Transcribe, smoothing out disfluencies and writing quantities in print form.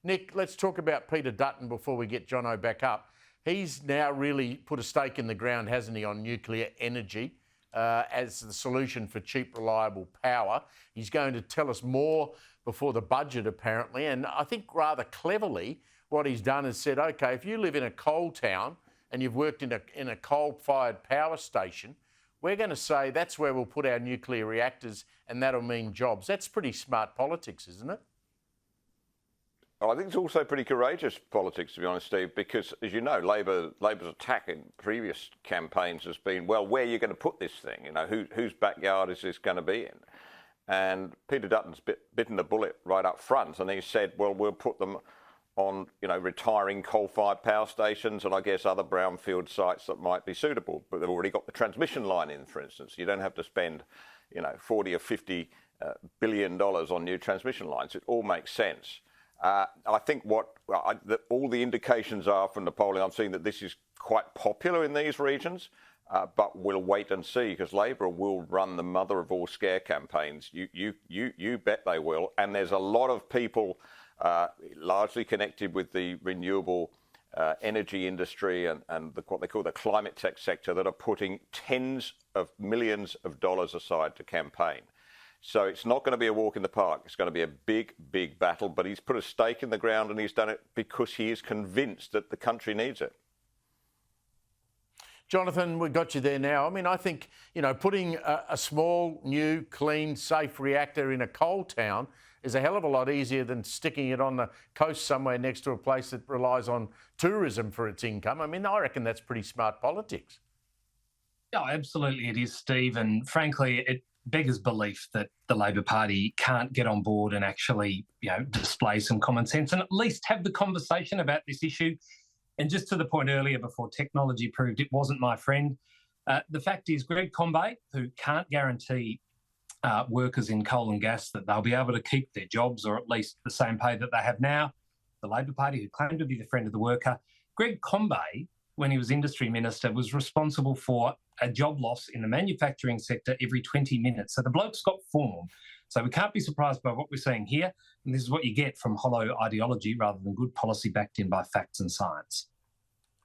Nick, let's talk about Peter Dutton before we get Jono back up. He's now really put a stake in the ground, hasn't he, on nuclear energy as the solution for cheap, reliable power. He's going to tell us more before the budget, apparently. And I think rather cleverly, what he's done is said, OK, if you live in a coal town and you've worked in a coal-fired power station, we're going to say that's where we'll put our nuclear reactors and that'll mean jobs. That's pretty smart politics, isn't it? I think it's also pretty courageous politics, to be honest, Steve, because, as you know, Labor's attack in previous campaigns has been, well, where are you going to put this thing? You know, whose backyard is this going to be in? And Peter Dutton's bitten the bullet right up front, and he said, well, we'll put them on, you know, retiring coal-fired power stations and I guess other brownfield sites that might be suitable. But they've already got the transmission line in, for instance. You don't have to spend, you know, 40 or 50 billion dollars on new transmission lines. It all makes sense. I think all the indications are from the polling I'm seeing that this is quite popular in these regions, but we'll wait and see because Labor will run the mother of all scare campaigns. You bet they will. And there's a lot of people largely connected with the renewable energy industry and what they call the climate tech sector that are putting tens of millions of dollars aside to campaign. So it's not going to be a walk in the park. It's going to be a big, big battle. But he's put a stake in the ground and he's done it because he is convinced that the country needs it. Jonathon, we got you there now. I mean, I think, you know, putting a small, new, clean, safe reactor in a coal town is a hell of a lot easier than sticking it on the coast somewhere next to a place that relies on tourism for its income. I mean, I reckon that's pretty smart politics. Oh, absolutely it is, Steve. And frankly, it beggars belief that the Labor Party can't get on board and actually, you know, display some common sense and at least have the conversation about this issue. And just to the point earlier, before technology proved it wasn't my friend, the fact is Greg Combet, who can't guarantee workers in coal and gas that they'll be able to keep their jobs or at least the same pay that they have now, the Labor Party, who claimed to be the friend of the worker, Greg Combet, when he was industry minister, was responsible for a job loss in the manufacturing sector every 20 minutes. So the bloke's got form. So we can't be surprised by what we're seeing here. And this is what you get from hollow ideology rather than good policy backed in by facts and science.